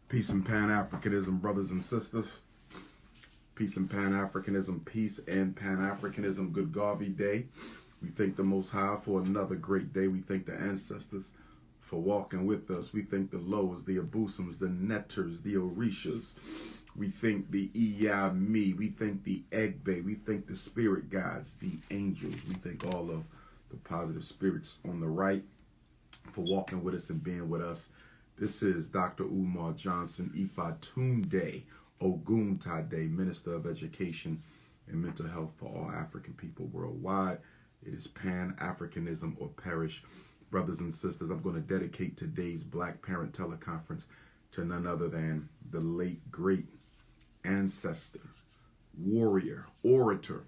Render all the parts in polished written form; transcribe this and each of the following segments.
Peace and Pan-Africanism, brothers and sisters. Peace and Pan-Africanism, peace and Pan-Africanism. Good Garvey Day. We thank the Most High for another great day. We thank the ancestors for walking with us. We thank the Lows, the Abusums, the Netters, the Orishas. We thank the Iyami. We thank the Egbe. We thank the spirit guides, the angels. We thank all of the positive spirits on the right for walking with us and being with us. This is Dr. Umar Johnson, Ifatunde, Oguntade, Minister of Education and Mental Health for all African people worldwide. It is Pan-Africanism or perish. Brothers and sisters, I'm going to dedicate today's Black Parent Teleconference to none other than the late, great ancestor, warrior, orator,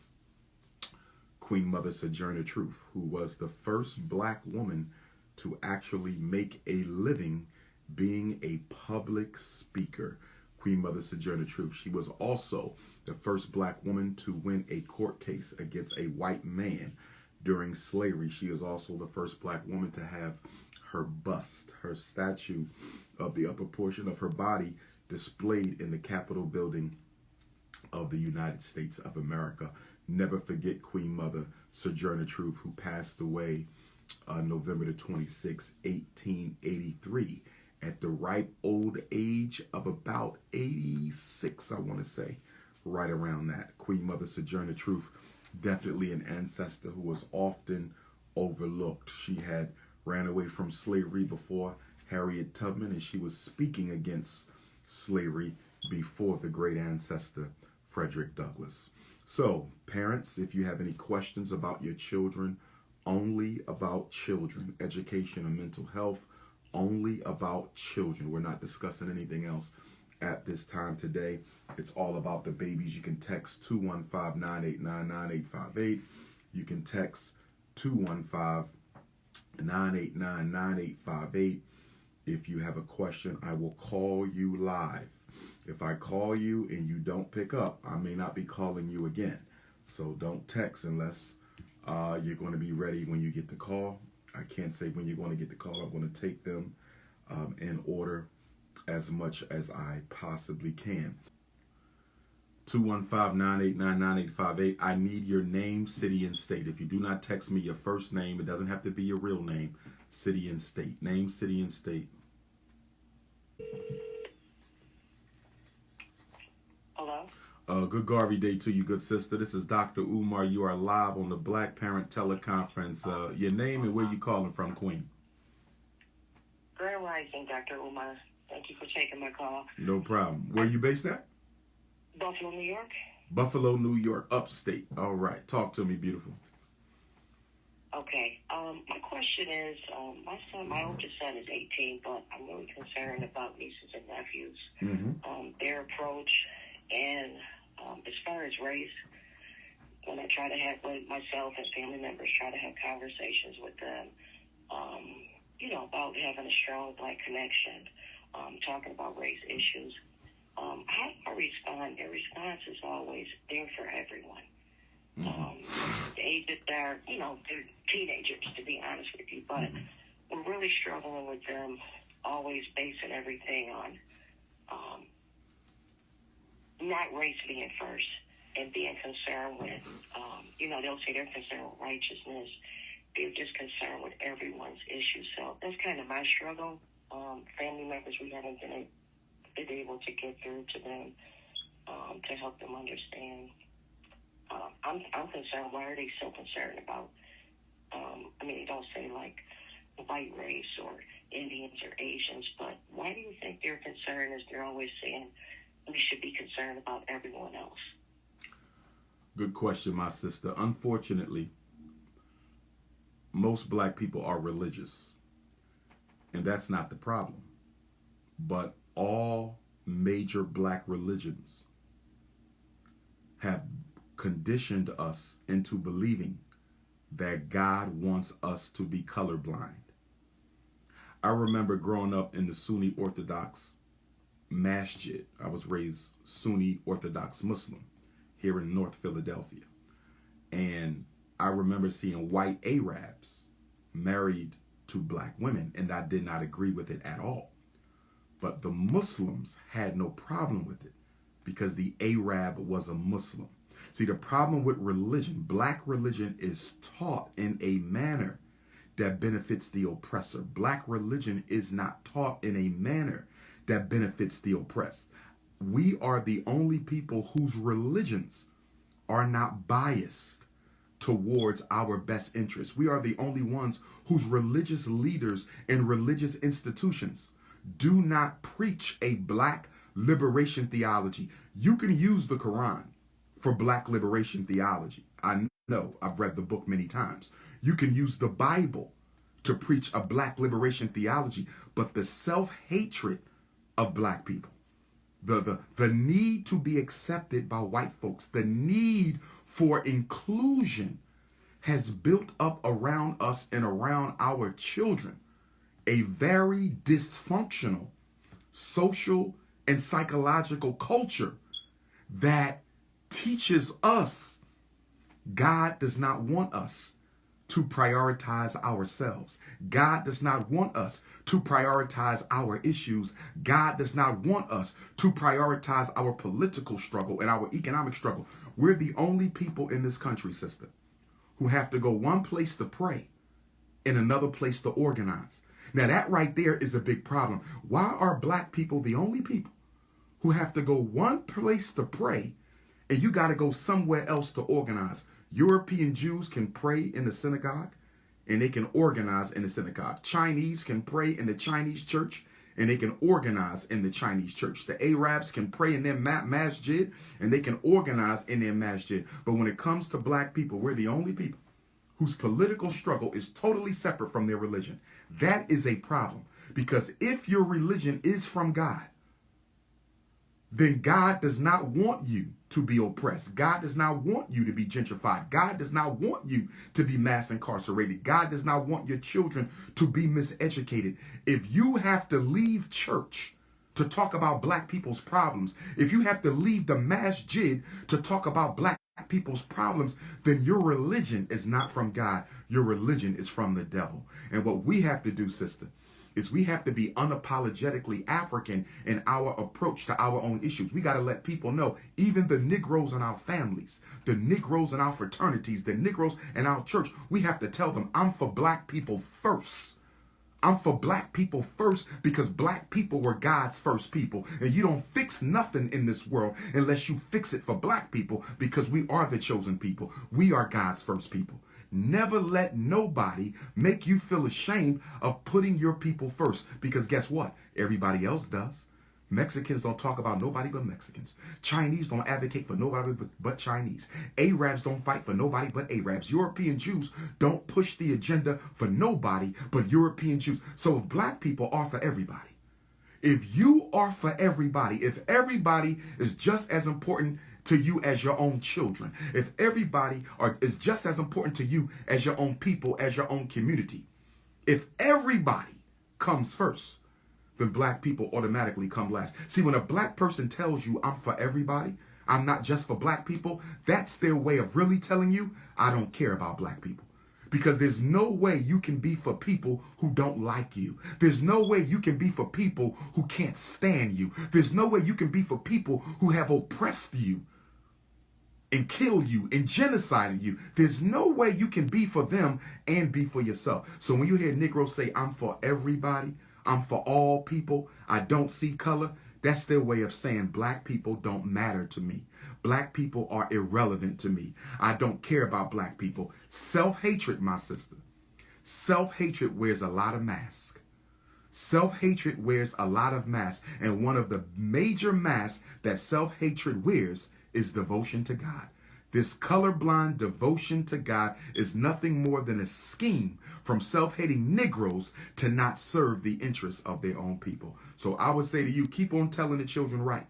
Queen Mother Sojourner Truth, who was the first Black woman to actually make a living being a public speaker. Queen Mother Sojourner Truth. She was also the first Black woman to win a court case against a white man during slavery. She is also the first Black woman to have her bust, her statue of the upper portion of her body displayed in the Capitol building of the United States of America. Never forget Queen Mother Sojourner Truth, who passed away November the 26th, 1883, at the ripe old age of about 86, I want to say, right around that. Queen Mother Sojourner Truth, definitely an ancestor who was often overlooked. She had ran away from slavery before Harriet Tubman, and she was speaking against slavery before the great ancestor Frederick Douglass. So, parents, if you have any questions about your children, only about children, education and mental health, only about children. We're not discussing anything else at this time today. It's all about the babies. You can text 215-989-9858. You can text 215-989-9858. If you have a question, I will call you live. If I call you and you don't pick up, I may not be calling you again. So don't text unless you're going to be ready when you get the call. I can't say when you're going to get the call. I'm going to take them in order as much as I possibly can. 215-989-9858. I need your name, city, and state. If you do not text me your first name, it doesn't have to be your real name, city and state. Name, city, and state. Hello? Good Garvey Day to you, good sister. This is Dr. Umar. You are live on the Black Parent Teleconference. Your name and where you calling from, Queen? Grand Rising, Dr. Umar. Thank you for taking my call. No problem. Where are you based at? Buffalo, New York. Buffalo, New York, upstate. All right. Talk to me, beautiful. Okay. My question is, my oldest son is 18, but I'm really concerned about nieces and nephews. Their approach and as far as race, when I try to have, when myself and family members try to have conversations with them, about having a strong Black connection, talking about race issues, how do I respond? Their response is always, they're for everyone. The age that they're teenagers, to be honest with you, but we're really struggling with them, always basing everything on not race being first and being concerned with, they'll say they're concerned with righteousness. They're just concerned with everyone's issues. So that's kind of my struggle. Family members, we haven't been able to get through to them to help them understand. I'm concerned. Why are they so concerned about, they don't say like white race or Indians or Asians, but why do you think they're concerned as they're always saying we should be concerned about everyone else? Good question, my sister. Unfortunately, most Black people are religious, and that's not the problem. But all major Black religions have conditioned us into believing that God wants us to be colorblind. I remember growing up in the Sunni Orthodox masjid. I was raised Sunni Orthodox Muslim here in North Philadelphia. And I remember seeing white Arabs married to black women, and I did not agree with it at all. But the Muslims had no problem with it because the Arab was a Muslim. See, the problem with religion, black religion, is taught in a manner that benefits the oppressor. Black religion is not taught in a manner that benefits the oppressed. We are the only people whose religions are not biased towards our best interests. We are the only ones whose religious leaders and religious institutions do not preach a black liberation theology. You can use the Quran for black liberation theology. I know, I've read the book many times. You can use the Bible to preach a black liberation theology, but the self-hatred of black people, the need to be accepted by white folks, the need for inclusion has built up around us and around our children a very dysfunctional social and psychological culture that teaches us God does not want us to prioritize ourselves. God does not want us to prioritize our issues. God does not want us to prioritize our political struggle and our economic struggle. We're the only people in this country, sister, who have to go one place to pray and another place to organize. Now that right there is a big problem. Why are black people the only people who have to go one place to pray and you got to go somewhere else to organize? European Jews can pray in the synagogue and they can organize in the synagogue. Chinese can pray in the Chinese church and they can organize in the Chinese church. The Arabs can pray in their masjid and they can organize in their masjid. But when it comes to black people, we're the only people whose political struggle is totally separate from their religion. That is a problem, because if your religion is from God, then God does not want you to be oppressed. God does not want you to be gentrified. God does not want you to be mass incarcerated. God does not want your children to be miseducated. If you have to leave church to talk about black people's problems, if you have to leave the masjid to talk about black people's problems, then your religion is not from God. Your religion is from the devil. And what we have to do, sister, is we have to be unapologetically African in our approach to our own issues. We got to let people know, even the Negroes in our families, the Negroes in our fraternities, the Negroes in our church, we have to tell them, I'm for black people first. I'm for black people first, because black people were God's first people. And you don't fix nothing in this world unless you fix it for black people, because we are the chosen people. We are God's first people. Never let nobody make you feel ashamed of putting your people first, because guess what? Everybody else does. Mexicans don't talk about nobody but Mexicans. Chinese don't advocate for nobody but Chinese. Arabs don't fight for nobody but Arabs. European Jews don't push the agenda for nobody but European Jews. So if black people are for everybody, if you are for everybody, if everybody is just as important to you as your own children, if everybody is just as important to you as your own people, as your own community, if everybody comes first, then black people automatically come last. See, when a black person tells you, I'm for everybody, I'm not just for black people, that's their way of really telling you, I don't care about black people. Because there's no way you can be for people who don't like you. There's no way you can be for people who can't stand you. There's no way you can be for people who have oppressed you and killed you and genocided you. There's no way you can be for them and be for yourself. So when you hear Negroes say, I'm for everybody, I'm for all people, I don't see color, that's their way of saying black people don't matter to me. Black people are irrelevant to me. I don't care about black people. Self-hatred, my sister. Self-hatred wears a lot of masks. Self-hatred wears a lot of masks. And one of the major masks that self-hatred wears is devotion to God. This colorblind devotion to God is nothing more than a scheme from self-hating Negroes to not serve the interests of their own people. So I would say to you, keep on telling the children right.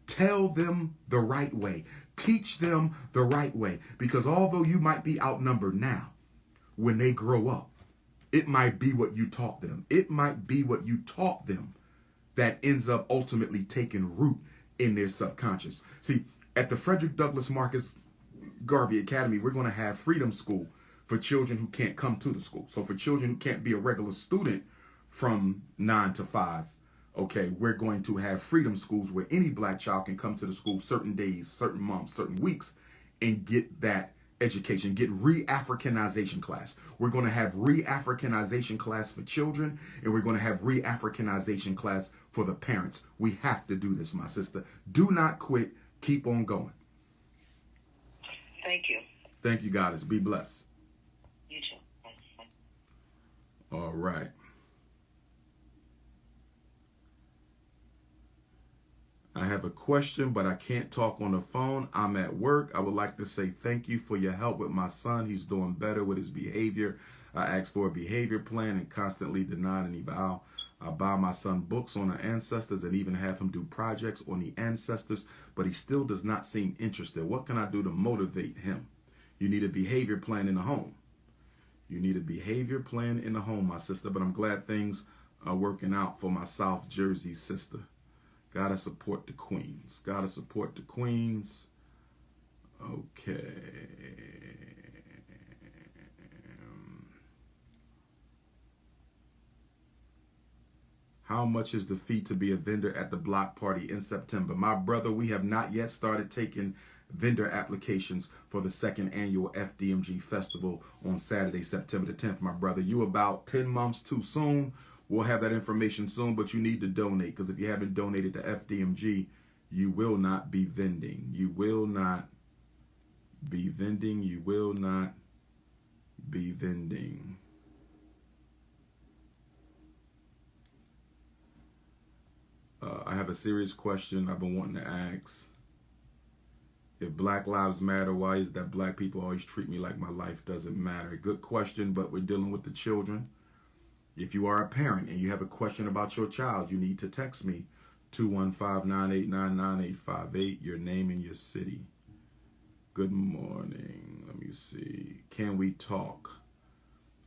Tell them the right way. Teach them the right way. Because although you might be outnumbered now, when they grow up, it might be what you taught them. It might be what you taught them that ends up ultimately taking root in their subconscious. See, at the Frederick Douglass Marcus Garvey Academy, we're going to have Freedom School for children who can't come to the school. So for children who can't be a regular student from 9 to 5, okay, we're going to have freedom schools where any black child can come to the school certain days, certain months, certain weeks, and get that education, get re-Africanization class. We're going to have re-Africanization class for children, and we're going to have re-Africanization class for the parents. We have to do this, my sister. Do not quit. Keep on going. Thank you. Thank you, Goddess. Be blessed. You too. All right. I have a question, but I can't talk on the phone. I'm at work. I would like to say thank you for your help with my son. He's doing better with his behavior. I asked for a behavior plan and constantly denied any vow. I buy my son books on the ancestors and even have him do projects on the ancestors, but he still does not seem interested. What can I do to motivate him? You need a behavior plan in the home. You need a behavior plan in the home, my sister, but I'm glad things are working out for my South Jersey sister. Gotta support the queens. Gotta support the queens. Okay. How much is the fee to be a vendor at the block party in September? My brother, we have not yet started taking vendor applications for the second annual FDMG festival on Saturday, September the 10th, my brother. You about 10 months too soon. We'll have that information soon, but you need to donate, because if you haven't donated to FDMG, you will not be vending. You will not be vending. You will not be vending. I have a serious question I've been wanting to ask. If Black Lives Matter, why is it that black people always treat me like my life doesn't matter? Good question, but we're dealing with the children. If you are a parent and you have a question about your child, you need to text me 215-989-9858, your name and your city. Good morning. Let me see. Can we talk?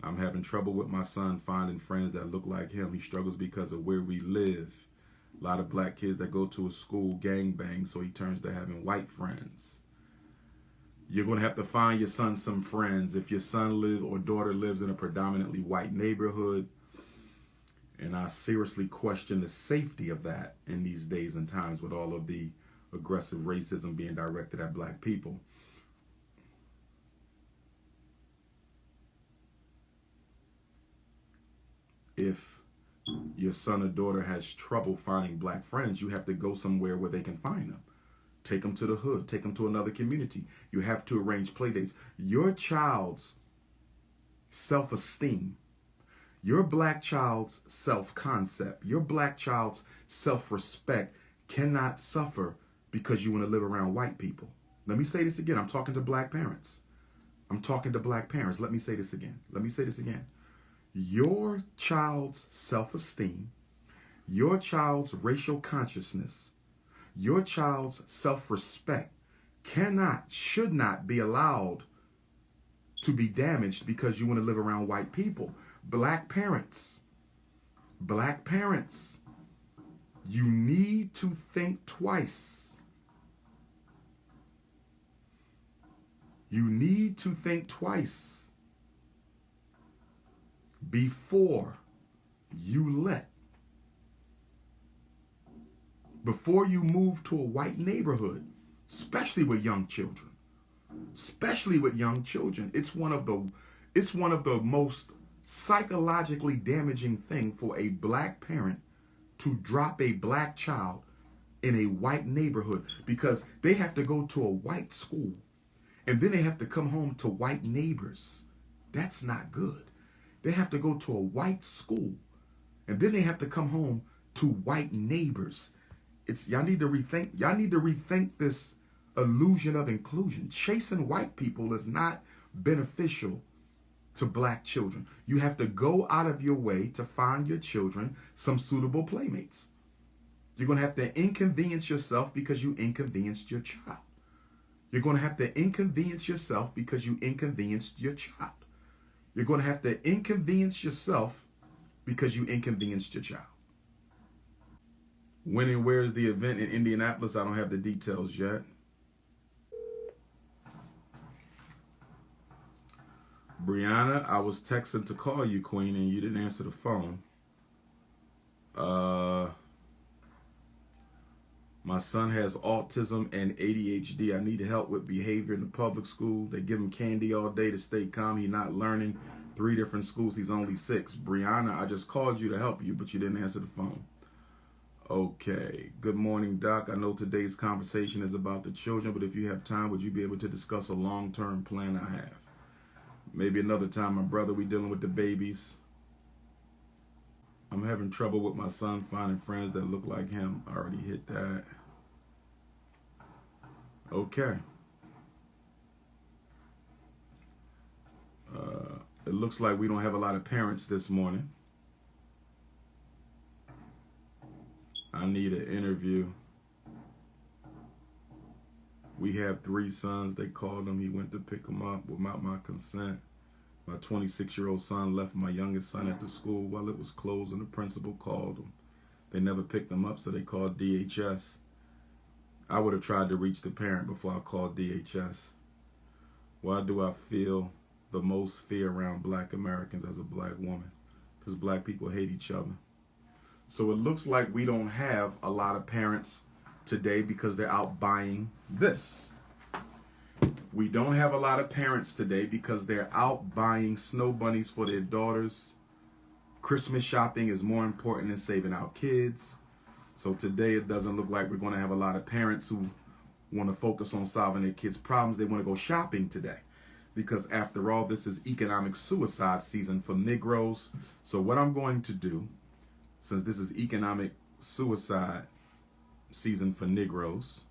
I'm having trouble with my son finding friends that look like him. He struggles because of where we live. A lot of black kids that go to a school gangbang, so he turns to having white friends. You're going to have to find your son some friends. If your son or daughter lives in a predominantly white neighborhood, and I seriously question the safety of that in these days and times with all of the aggressive racism being directed at black people. If your son or daughter has trouble finding black friends, you have to go somewhere where they can find them. Take them to the hood. Take them to another community. You have to arrange play dates. Your child's self-esteem, your black child's self-concept, your black child's self-respect cannot suffer because you want to live around white people. Let me say this again. I'm talking to black parents. I'm talking to black parents. Let me say this again. Let me say this again. Your child's self-esteem, your child's racial consciousness, your child's self-respect should not be allowed to be damaged because you want to live around white people. Black parents, you need to think twice. You need to think twice before you move to a white neighborhood, especially with young children. Especially with young children. It's one of the most psychologically damaging thing for a black parent to drop a black child in a white neighborhood, because they have to go to a white school and then they have to come home to white neighbors. That's not good. They have to go to a white school and then they have to come home to white neighbors. Y'all need to rethink this illusion of inclusion. Chasing white people is not beneficial to black children. You have to go out of your way to find your children some suitable playmates. You're going to have to inconvenience yourself because you inconvenienced your child. You're going to have to inconvenience yourself because you inconvenienced your child. You're going to have to inconvenience yourself because you inconvenienced your child. When and where is the event in Indianapolis? I don't have the details yet. Brianna, I was texting to call you, Queen, and you didn't answer the phone. My son has autism and ADHD. I need help with behavior in the public school. They give him candy all day to stay calm. He's not learning. 3 different schools. He's only 6. Brianna, I just called you to help you, but you didn't answer the phone. Okay. Good morning, Doc. I know today's conversation is about the children, but if you have time, would you be able to discuss a long-term plan I have? Maybe another time, my brother. We dealing with the babies. I'm having trouble with my son finding friends that look like him. I already hit that. Okay. It looks like we don't have a lot of parents this morning. I need an interview. We have 3 sons. They called him. He went to pick them up without my consent. My 26-year-old son left my youngest son at the school while it was closed, and the principal called him. They never picked him up, so they called DHS. I would have tried to reach the parent before I called DHS. Why do I feel the most fear around black Americans as a black woman? Because black people hate each other. So it looks like we don't have a lot of parents today because they're out buying this. We don't have a lot of parents today because they're out buying snow bunnies for their daughters. Christmas shopping is more important than saving our kids. So today it doesn't look like we're going to have a lot of parents who want to focus on solving their kids' problems. They want to go shopping today. Because after all, this is economic suicide season for Negroes. So what I'm going to do, since this is economic suicide season for Negroes,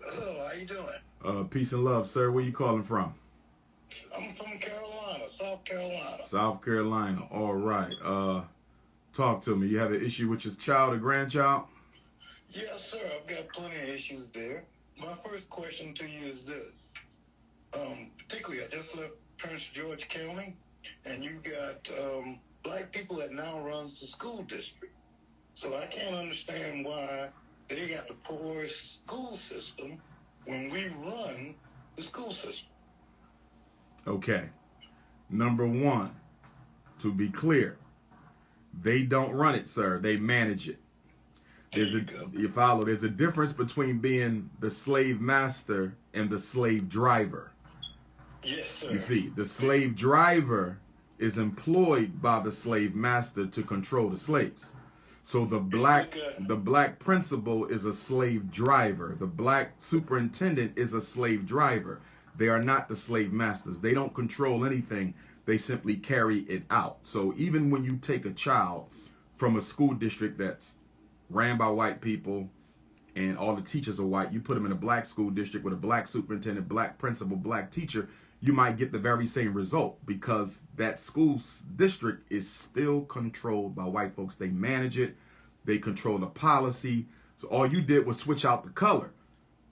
Hello, how you doing? Peace and love, sir. Where you calling from? I'm from Carolina, South Carolina. South Carolina. All right. Talk to me. You have an issue with your child or grandchild? Yes, sir. I've got plenty of issues there. My first question to you is this. Particularly, I just left Prince George County, and you got black people that now runs the school district. So I can't understand why they got the poorest school system when we run the school system. Okay. Number 1, to be clear, they don't run it, sir. They manage it. There's there's a difference between being the slave master and the slave driver. Yes, sir. You see, the slave driver is employed by the slave master to control the slaves. So the black principal is a slave driver. The black superintendent is a slave driver. They are not the slave masters. They don't control anything. They simply carry it out. So even when you take a child from a school district that's ran by white people and all the teachers are white, you put them in a black school district with a black superintendent, black principal, black teacher, you might get the very same result because that school district is still controlled by white folks. They manage it. They control the policy. So all you did was switch out the color,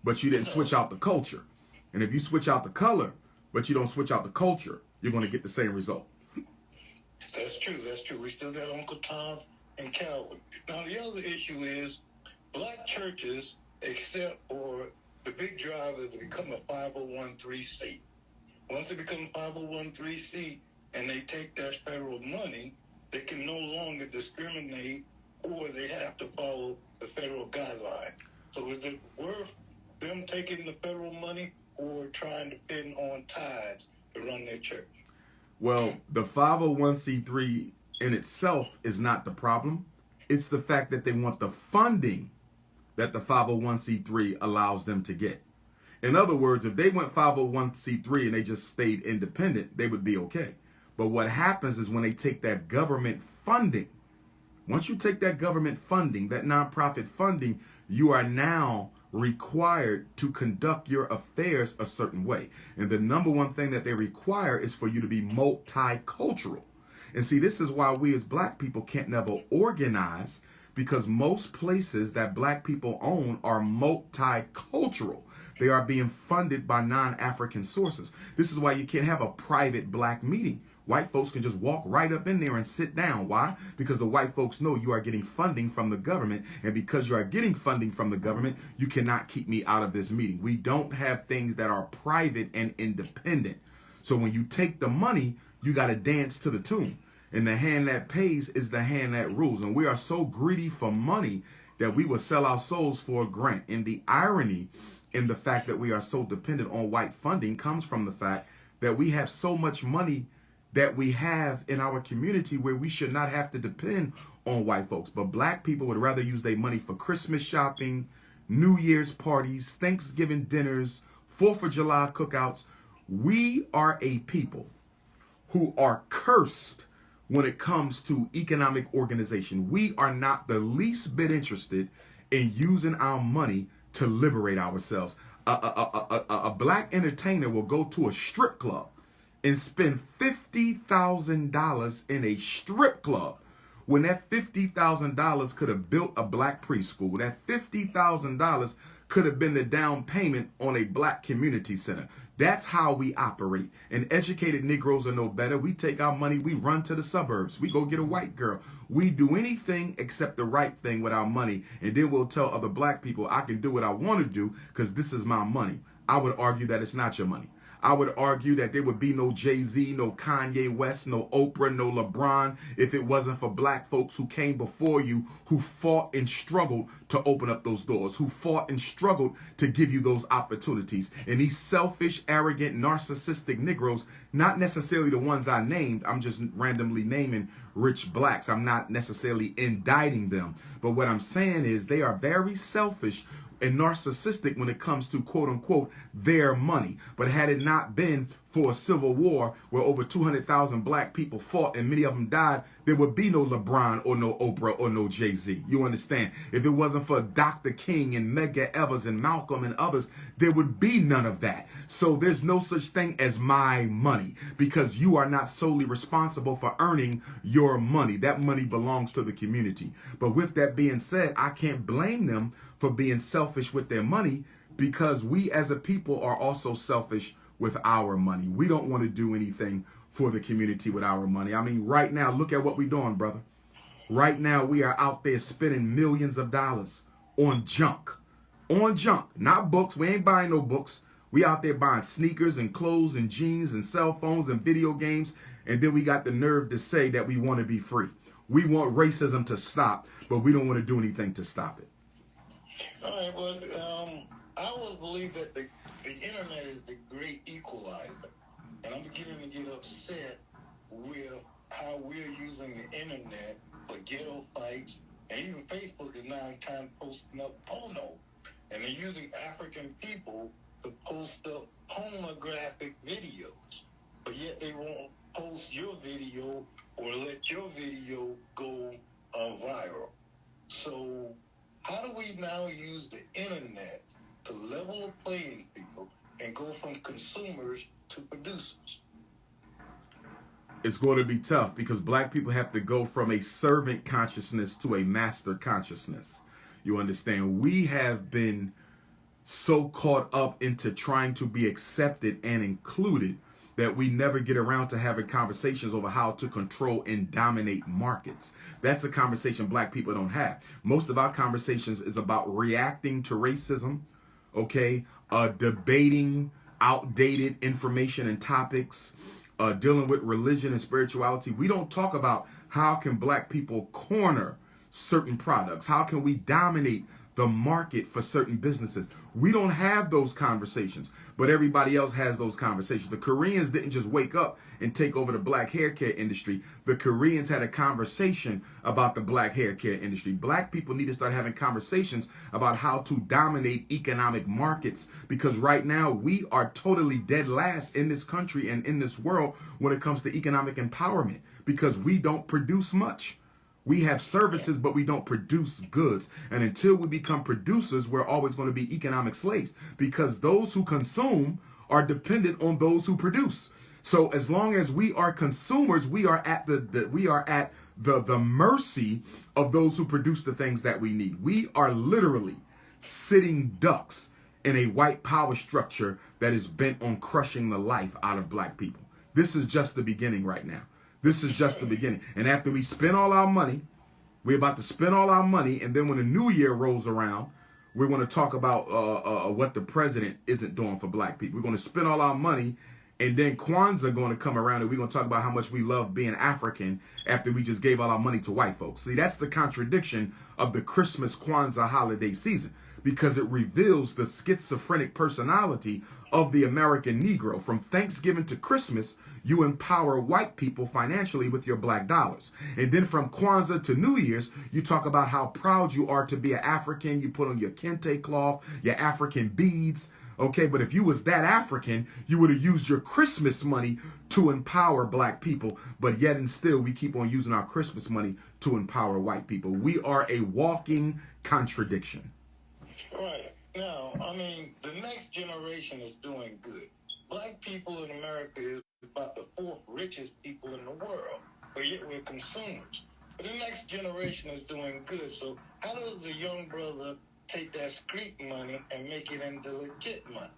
but you didn't switch out the culture. And if you switch out the color, but you don't switch out the culture, you're going to get the same result. That's true. That's true. We still got Uncle Tom and Calvin. Now, the other issue is black churches, except for the big drive is to become a 501(c)(3). Once they become 501(c)(3) and they take that federal money, they can no longer discriminate or they have to follow the federal guideline. So is it worth them taking the federal money or trying to pin on tithes to run their church? Well, the 501(c)(3) in itself is not the problem. It's the fact that they want the funding that the 501(c)(3) allows them to get. In other words, if they went 501(c)(3) and they just stayed independent, they would be okay. But what happens is when they take that government funding, once you take that government funding, that nonprofit funding, you are now required to conduct your affairs a certain way. And the number one thing that they require is for you to be multicultural. And see, this is why we as black people can't never organize, because most places that black people own are multicultural. They are being funded by non-African sources. This is why you can't have a private black meeting. White folks can just walk right up in there and sit down. Why? Because the white folks know you are getting funding from the government. And because you are getting funding from the government, you cannot keep me out of this meeting. We don't have things that are private and independent. So when you take the money, you got to dance to the tune. And the hand that pays is the hand that rules. And we are so greedy for money that we will sell our souls for a grant. And the irony in the fact that we are so dependent on white funding comes from the fact that we have so much money that we have in our community where we should not have to depend on white folks. But black people would rather use their money for Christmas shopping, New Year's parties, Thanksgiving dinners, 4th of July cookouts. We are a people who are cursed when it comes to economic organization. We are not the least bit interested in using our money to liberate ourselves. A black entertainer will go to a strip club and spend $50,000 in a strip club when that $50,000 could have built a black preschool. That $50,000 could have been the down payment on a black community center. That's how we operate. And educated Negroes are no better. We take our money, we run to the suburbs. We go get a white girl. We do anything except the right thing with our money. And then we'll tell other black people, I can do what I want to do because this is my money. I would argue that it's not your money. I would argue that there would be no Jay-Z, no Kanye West, no Oprah, no LeBron if it wasn't for black folks who came before you, who fought and struggled to open up those doors, who fought and struggled to give you those opportunities. And these selfish, arrogant, narcissistic Negroes, not necessarily the ones I named, I'm just randomly naming rich blacks. I'm not necessarily indicting them. But what I'm saying is they are very selfish and narcissistic when it comes to, quote unquote, their money. But had it not been for a civil war where over 200,000 black people fought and many of them died, there would be no LeBron or no Oprah or no Jay-Z. You understand? If it wasn't for Dr. King and Medgar Evers and Malcolm and others, there would be none of that. So there's no such thing as my money because you are not solely responsible for earning your money. That money belongs to the community. But with that being said, I can't blame them for being selfish with their money because we as a people are also selfish with our money. We don't want to do anything for the community with our money. I mean, right now, look at what we're doing, brother. Right now, we are out there spending millions of dollars on junk. On junk, not books. We ain't buying no books. We out there buying sneakers and clothes and jeans and cell phones and video games. And then we got the nerve to say that we want to be free. We want racism to stop, but we don't want to do anything to stop it. All right, well, I always believe that the internet is the great equalizer. And I'm beginning to get upset with how we're using the internet for ghetto fights. And even Facebook is now time posting up porno. And they're using African people to post up pornographic videos. But yet they won't post your video or let your video go viral. So how do we now use the internet to level the playing field and go from consumers to producers? It's going to be tough because black people have to go from a servant consciousness to a master consciousness. You understand? We have been so caught up into trying to be accepted and included that we never get around to having conversations over how to control and dominate markets. That's a conversation black people don't have. Most of our conversations is about reacting to racism, okay, debating outdated information and topics, dealing with religion and spirituality. We don't talk about how can black people corner certain products. How can we dominate the market for certain businesses? We don't have those conversations, but everybody else has those conversations. The Koreans didn't just wake up and take over the black hair care industry. The Koreans had a conversation about the black hair care industry. Black people need to start having conversations about how to dominate economic markets, because right now we are totally dead last in this country and in this world when it comes to economic empowerment, because we don't produce much. We have services, but we don't produce goods. And until we become producers, we're always going to be economic slaves, because those who consume are dependent on those who produce. So as long as we are consumers, we are at the mercy of those who produce the things that we need. We are literally sitting ducks in a white power structure that is bent on crushing the life out of black people. This is just the beginning right now. This is just the beginning. And after we spend all our money, we're about to spend all our money, and then when the new year rolls around, we're going to talk about what the president isn't doing for black people. We're going to spend all our money, and then Kwanzaa going to come around, and we're going to talk about how much we love being African after we just gave all our money to white folks. See, that's the contradiction of the Christmas Kwanzaa holiday season, because it reveals the schizophrenic personality of the American Negro. From Thanksgiving to Christmas, you empower white people financially with your black dollars. And then from Kwanzaa to New Year's, you talk about how proud you are to be an African. You put on your kente cloth, your African beads. Okay, but if you was that African, you would have used your Christmas money to empower black people. But yet and still, we keep on using our Christmas money to empower white people. We are a walking contradiction. Right. Now, I mean, the next generation is doing good. Black people in America is about the fourth richest people in the world, but yet we're consumers. But the next generation is doing good. So how does a young brother take that street money and make it into legit money?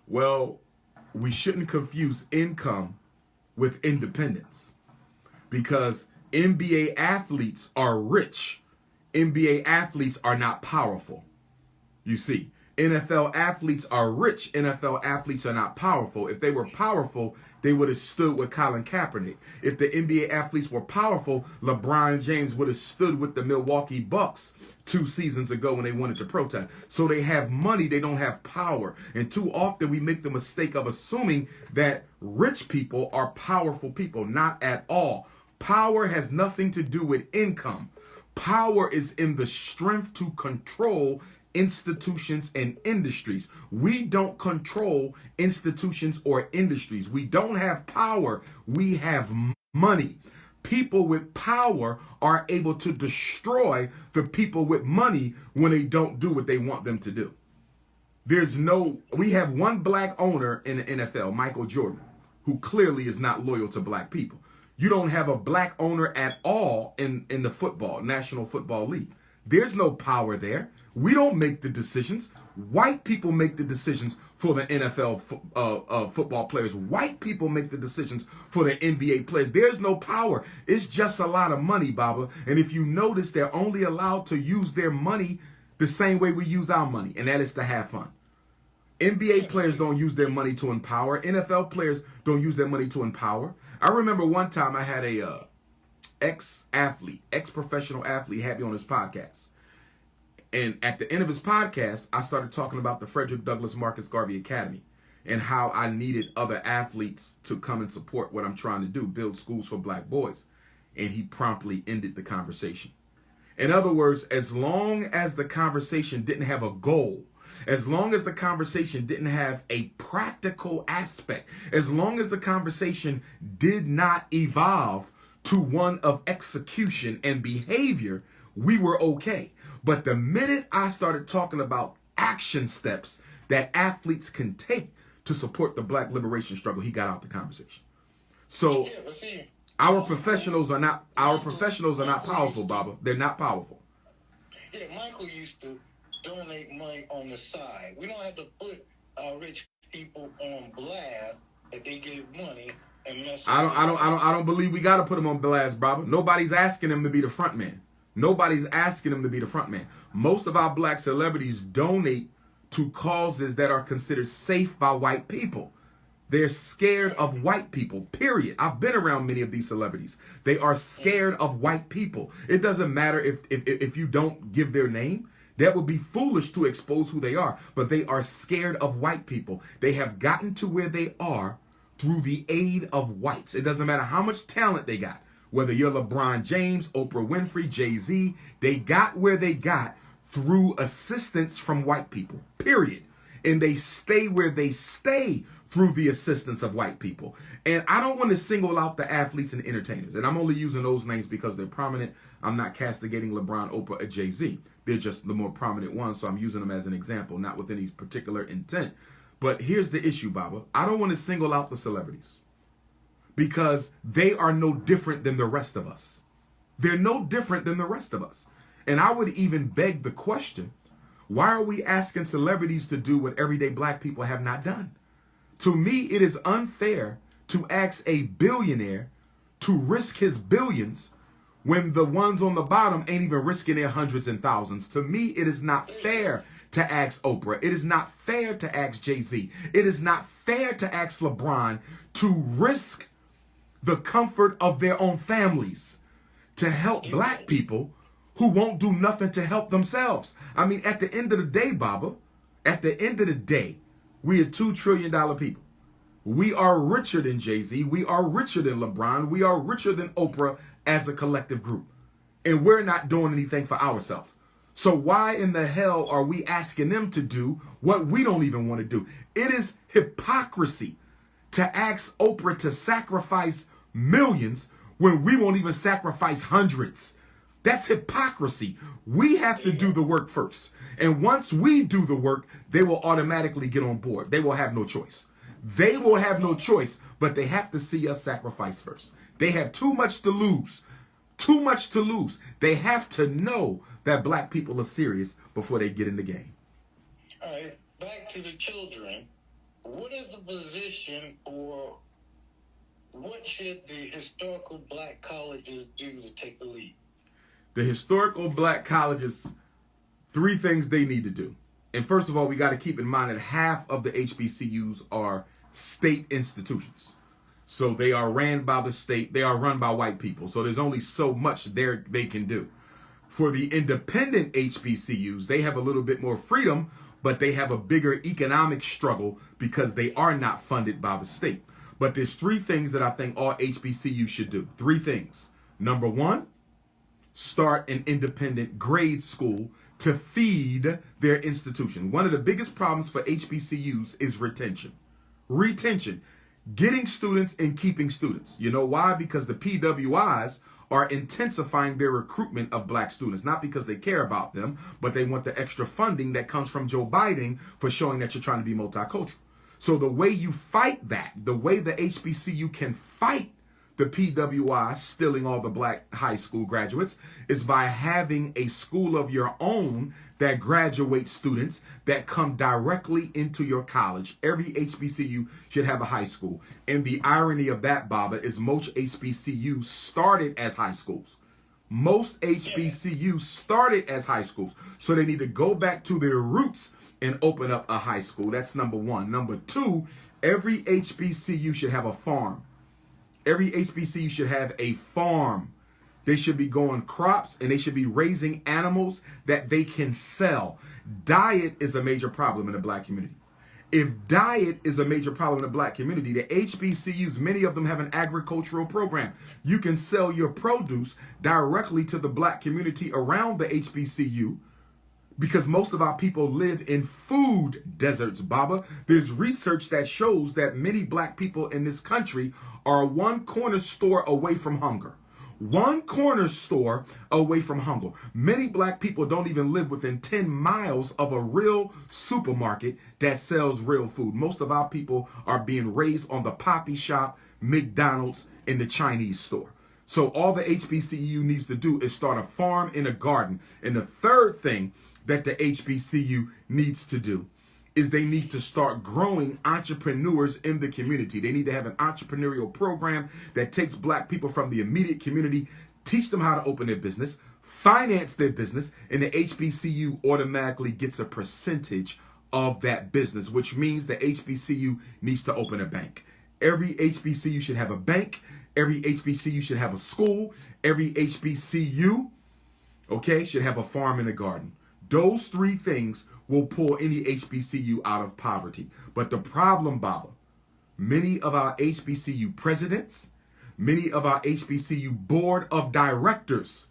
Well, we shouldn't confuse income with independence, because NBA athletes are rich. NBA athletes are not powerful. You see, NFL athletes are rich. NFL athletes are not powerful. If they were powerful, they would have stood with Colin Kaepernick. If the NBA athletes were powerful, LeBron James would have stood with the Milwaukee Bucks 2 seasons ago when they wanted to protest. So they have money, they don't have power. And too often we make the mistake of assuming that rich people are powerful people. Not at all. Power has nothing to do with income. Power is in the strength to control institutions and industries. We don't control institutions or industries. We don't have power. We have money. People with power are able to destroy the people with money when they don't do what they want them to do. We have one black owner in the NFL, Michael Jordan, who clearly is not loyal to black people. You don't have a black owner at all in the National Football League. There's no power there. We don't make the decisions. White people make the decisions for the NFL football players. White people make the decisions for the NBA players. There's no power. It's just a lot of money, Baba. And if you notice, they're only allowed to use their money the same way we use our money, and that is to have fun. NBA players don't use their money to empower. NFL players don't use their money to empower. I remember one time I had a ex-professional athlete had me on his podcast. And at the end of his podcast, I started talking about the Frederick Douglass Marcus Garvey Academy and how I needed other athletes to come and support what I'm trying to do, build schools for black boys. And he promptly ended the conversation. In other words, as long as the conversation didn't have a goal, as long as the conversation didn't have a practical aspect, as long as the conversation did not evolve to one of execution and behavior, we were okay. But the minute I started talking about action steps that athletes can take to support the black liberation struggle, he got out the conversation. So our professionals are not powerful, Baba. They're not powerful. Yeah, Michael used to donate money on the side. We don't have to put our rich people on blast that they give money. I don't believe we got to put them on blast, Baba. Nobody's asking them to be the front man. Nobody's asking them to be the front man. Most of our black celebrities donate to causes that are considered safe by white people. They're scared of white people, period. I've been around many of these celebrities. They are scared of white people. It doesn't matter if you don't give their name. That would be foolish to expose who they are. But they are scared of white people. They have gotten to where they are through the aid of whites. It doesn't matter how much talent they got. Whether you're LeBron James, Oprah Winfrey, Jay-Z, they got where they got through assistance from white people, period. And they stay where they stay through the assistance of white people. And I don't want to single out the athletes and entertainers. And I'm only using those names because they're prominent. I'm not castigating LeBron, Oprah, or Jay-Z. They're just the more prominent ones, so I'm using them as an example, not with any particular intent. But here's the issue, Baba. I don't want to single out the celebrities, because they are no different than the rest of us. They're no different than the rest of us. And I would even beg the question, why are we asking celebrities to do what everyday black people have not done? To me, it is unfair to ask a billionaire to risk his billions when the ones on the bottom ain't even risking their hundreds and thousands? To me, it is not fair to ask Oprah. It is not fair to ask Jay-Z. It is not fair to ask LeBron to risk the comfort of their own families to help black people who won't do nothing to help themselves. I mean, at the end of the day, Baba, at the end of the day, we are $2 trillion people. We are richer than Jay-Z. We are richer than LeBron. We are richer than Oprah as a collective group. And we're not doing anything for ourselves. So why in the hell are we asking them to do what we don't even want to do? It is hypocrisy to ask Oprah to sacrifice millions when we won't even sacrifice hundreds. That's hypocrisy. We have to do the work first. And once we do the work, they will automatically get on board. They will have no choice. They will have no choice, but they have to see us sacrifice first. They have too much to lose. Too much to lose. They have to know that black people are serious before they get in the game. All right, back to the children. What is the position, or what should the historical black colleges do to take the lead? The historical black colleges, 3 things they need to do. And first of all, we got to keep in mind that half of the HBCUs are state institutions. So they are ran by the state. They are run by white people. So there's only so much there they can do. For the independent HBCUs, they have a little bit more freedom, but they have a bigger economic struggle because they are not funded by the state. But there's 3 things that I think all HBCUs should do. 3 things. Number 1, start an independent grade school to feed their institution. One of the biggest problems for HBCUs is retention. Retention. Getting students and keeping students. You know why? Because the PWIs are intensifying their recruitment of black students, not because they care about them, but they want the extra funding that comes from Joe Biden for showing that you're trying to be multicultural. So the way you fight that, the way the HBCU can fight the PWI stealing all the black high school graduates, is by having a school of your own that graduates students that come directly into your college. Every HBCU should have a high school. And the irony of that, Baba, is most HBCUs started as high schools. Most HBCUs started as high schools. So they need to go back to their roots and open up a high school. That's number 1. Number 2, every HBCU should have a farm. Every HBCU should have a farm. They should be growing crops and they should be raising animals that they can sell. Diet is a major problem in the black community. If diet is a major problem in the black community, the HBCUs, many of them have an agricultural program. You can sell your produce directly to the black community around the HBCU, because most of our people live in food deserts, Baba. There's research that shows that many black people in this country are 1 corner store away from hunger. 1 corner store away from hunger. Many black people don't even live within 10 miles of a real supermarket that sells real food. Most of our people are being raised on the Poppy Shop, McDonald's, and the Chinese store. So all the HBCU needs to do is start a farm and a garden. And the 3rd thing that the HBCU needs to do is they need to start growing entrepreneurs in the community. They need to have an entrepreneurial program that takes black people from the immediate community, teach them how to open their business, finance their business, and the HBCU automatically gets a percentage of that business, which means the HBCU needs to open a bank. Every HBCU should have a bank. Every HBCU should have a school. Every HBCU, should have a farm and a garden. Those 3 things will pull any HBCU out of poverty. But the problem, Baba, many of our HBCU presidents, many of our HBCU board of directors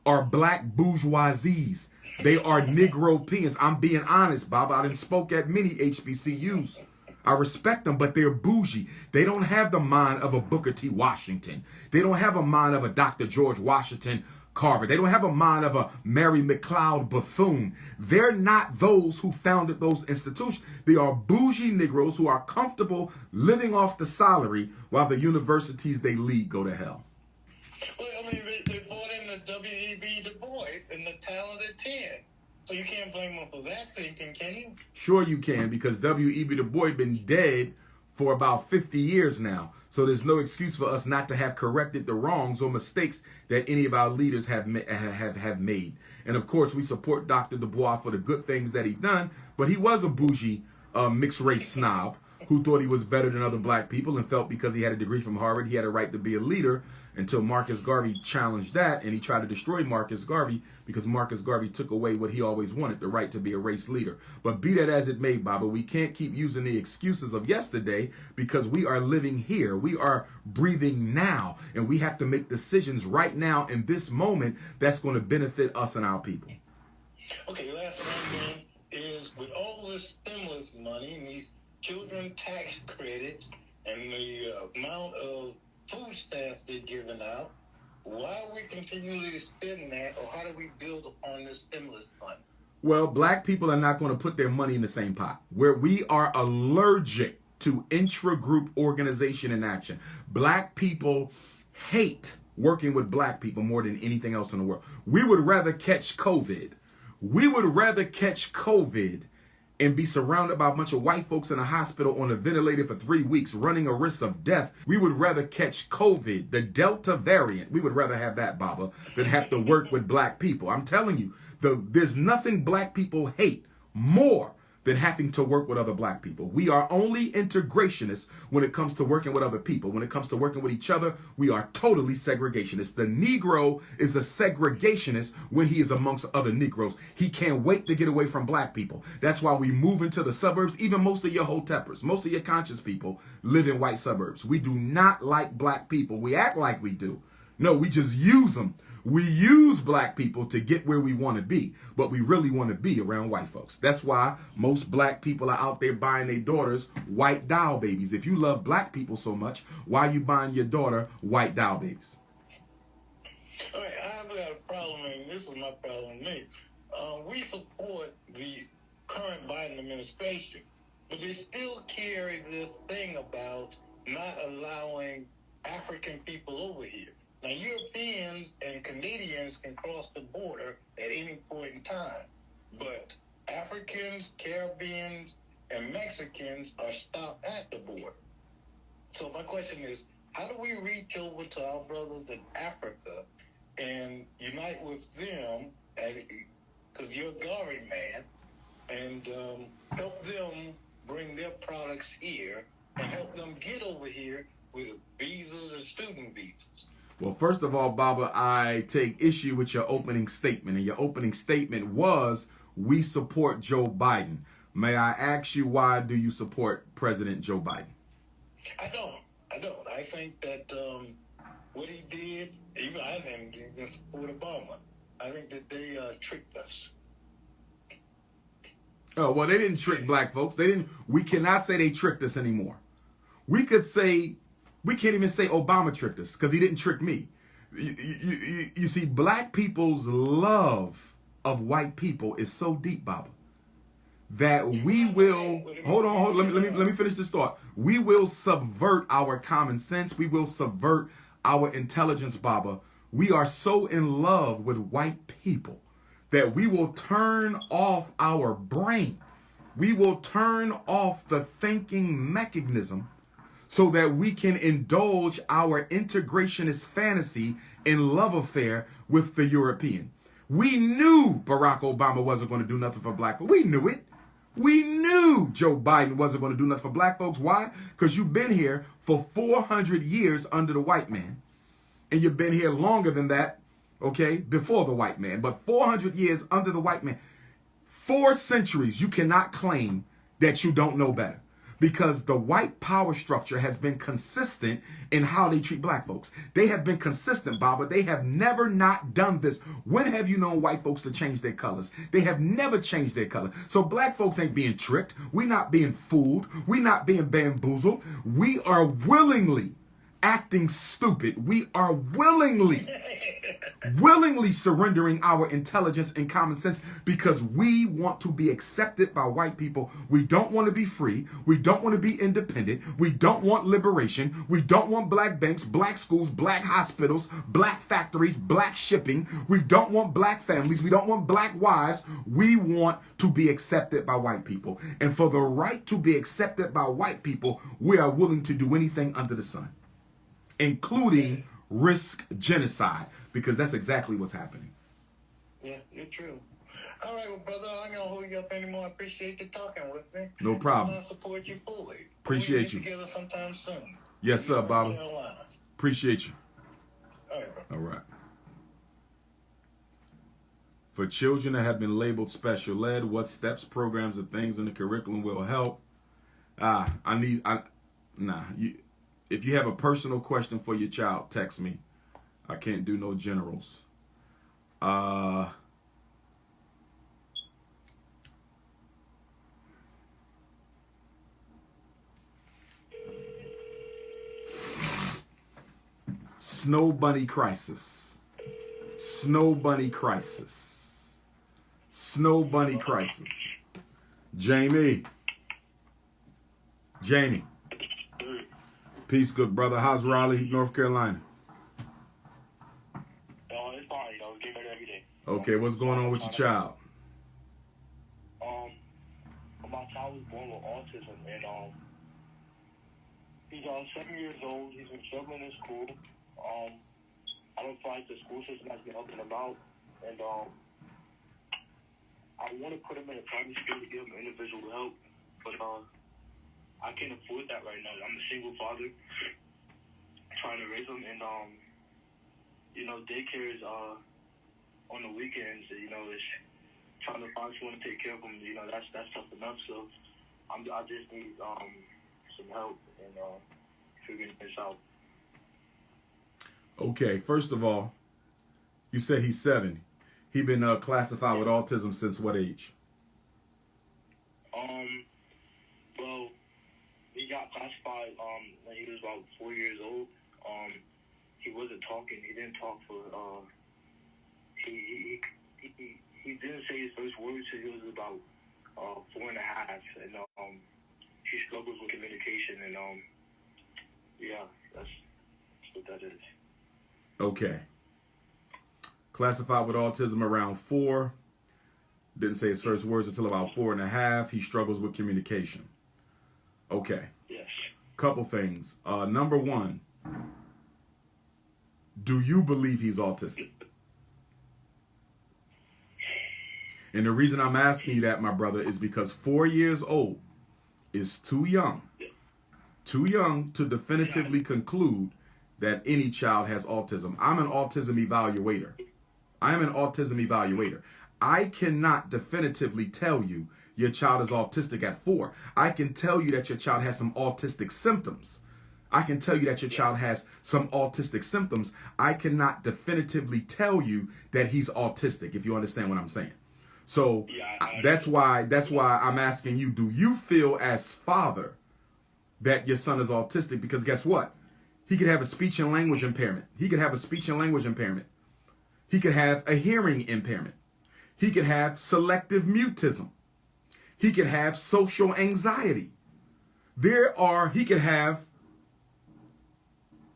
are black bourgeoisies. They are Negropeans. I'm being honest, Baba. I didn't spoke at many HBCUs. I respect them, but they're bougie. They don't have the mind of a Booker T. Washington. They don't have a mind of a Dr. George Washington Carver. They don't have a mind of a Mary McLeod Bethune. They're not those who founded those institutions. They are bougie Negroes who are comfortable living off the salary while the universities they lead go to hell. Well, I mean, they brought in the W.E.B. Du Bois and the talented 10. So you can't blame them for that thinking, can you? Sure you can, because W.E.B. Du Bois been dead for about 50 years now. So there's no excuse for us not to have corrected the wrongs or mistakes that any of our leaders have made. And of course, we support Dr. Du Bois for the good things that he done, but he was a bougie mixed race snob who thought he was better than other black people and felt because he had a degree from Harvard, he had a right to be a leader, until Marcus Garvey challenged that, and he tried to destroy Marcus Garvey because Marcus Garvey took away what he always wanted, the right to be a race leader. But be that as it may, Baba, we can't keep using the excuses of yesterday because we are living here. We are breathing now, and we have to make decisions right now in this moment that's going to benefit us and our people. Okay, last one then is with all this stimulus money and these children tax credits and the amount of food stamps they're giving out, why are we continually spending that, or how do we build upon this stimulus fund? Well, black people are not going to put their money in the same pot. Where we are allergic to intra-group organization and action. Black people hate working with black people more than anything else in the world. We would rather catch COVID. We would rather catch COVID and be surrounded by a bunch of white folks in a hospital on a ventilator for 3 weeks, running a risk of death. We would rather catch COVID, the Delta variant. We would rather have that, Baba, than have to work with black people. I'm telling you, there's nothing black people hate more than having to work with other black people. We are only integrationists when it comes to working with other people. When it comes to working with each other, we are totally segregationists. The Negro is a segregationist when he is amongst other Negroes. He can't wait to get away from black people. That's why we move into the suburbs. Even most of your hoteppers, most of your conscious people live in white suburbs. We do not like black people. We act like we do. No, we just use them. We use black people to get where we want to be, but we really want to be around white folks. That's why most black people are out there buying their daughters white doll babies. If you love black people so much, why are you buying your daughter white doll babies? All right, I've got a problem, and this is my problem with me. We support the current Biden administration, but they still carry this thing about not allowing African people over here. Now, Europeans and Canadians can cross the border at any point in time, but Africans, Caribbeans, and Mexicans are stopped at the border. So my question is, how do we reach over to our brothers in Africa and unite with them, because you're a Garvey man, and help them bring their products here and help them get over here with visas and student visas? Well, first of all, Baba, I take issue with your opening statement. And your opening statement was, we support Joe Biden. May I ask you, why do you support President Joe Biden? I don't. I think that what he did, even I didn't even support Obama. I think that they tricked us. Oh, well, they didn't trick black folks. We cannot say they tricked us anymore. We can't even say Obama tricked us because he didn't trick me. You see, black people's love of white people is so deep, Baba, that we will, hold on, let me finish this thought. We will subvert our common sense. We will subvert our intelligence, Baba. We are so in love with white people that we will turn off our brain. We will turn off the thinking mechanism so that we can indulge our integrationist fantasy and love affair with the European. We knew Barack Obama wasn't going to do nothing for black folks. We knew it. We knew Joe Biden wasn't going to do nothing for black folks. Why? Because you've been here for 400 years under the white man. And you've been here longer than that, okay, before the white man. But 400 years under the white man. 4 centuries, you cannot claim that you don't know better. Because the white power structure has been consistent in how they treat black folks. They have been consistent, Baba. They have never not done this. When have you known white folks to change their colors? They have never changed their color. So black folks ain't being tricked. We not being fooled. We not being bamboozled. We are willingly acting stupid. We are willingly surrendering our intelligence and common sense because we want to be accepted by white people. We don't want to be free. We don't want to be independent. We don't want liberation. We don't want black banks, black schools, black hospitals, black factories, black shipping. We don't want black families. We don't want black wives. We want to be accepted by white people. And for the right to be accepted by white people, we are willing to do anything under the sun, including risk genocide, because that's exactly what's happening. Yeah, you're true. All right, well, brother, I ain't gonna hold you up anymore. I appreciate you talking with me. No problem. I support you fully. Appreciate we'll you. get together sometime soon. Yes, sir, Bobby. Appreciate you. All right, bro. All right. For children that have been labeled special ed, what steps, programs, or things in the curriculum will help? If you have a personal question for your child, text me. I can't do no generals. Snow Bunny Crisis. Snow Bunny Crisis. Snow Bunny Crisis. Jamie. Peace, good brother. How's Raleigh, North Carolina? It's fine, get better every day. Okay, what's going on with your child? My child was born with autism, and he's 7 years old. He's been struggling in school. I don't feel like the school system has been helping him out, and I want to put him in a private school to give him individual help, but I can't afford that right now. I'm a single father trying to raise him, and daycare is on the weekends. It's trying to find someone to take care of him. That's tough enough. So I just need some help in figuring this out. Okay, first of all, you said he's 7. He been classified with autism since what age? Well, he got classified when he was about 4 years old. He wasn't talking. He didn't talk for he didn't say his first words until he was about 4 and a half, and he struggles with communication, and that's what that is. Okay. Classified with autism around 4. Didn't say his first words until about 4 and a half. He struggles with communication. Okay. Yes. Couple things. Number one, do you believe he's autistic? And the reason I'm asking you that, my brother, is because 4 years old is too young to definitively conclude that any child has autism. I'm an autism evaluator. I cannot definitively tell you your child is autistic at 4. I can tell you that your child has some autistic symptoms. I cannot definitively tell you that he's autistic, if you understand what I'm saying. So that's why I'm asking you, do you feel as father that your son is autistic? Because guess what? He could have a speech and language impairment. He could have a hearing impairment. He could have selective mutism. He could have social anxiety. He could have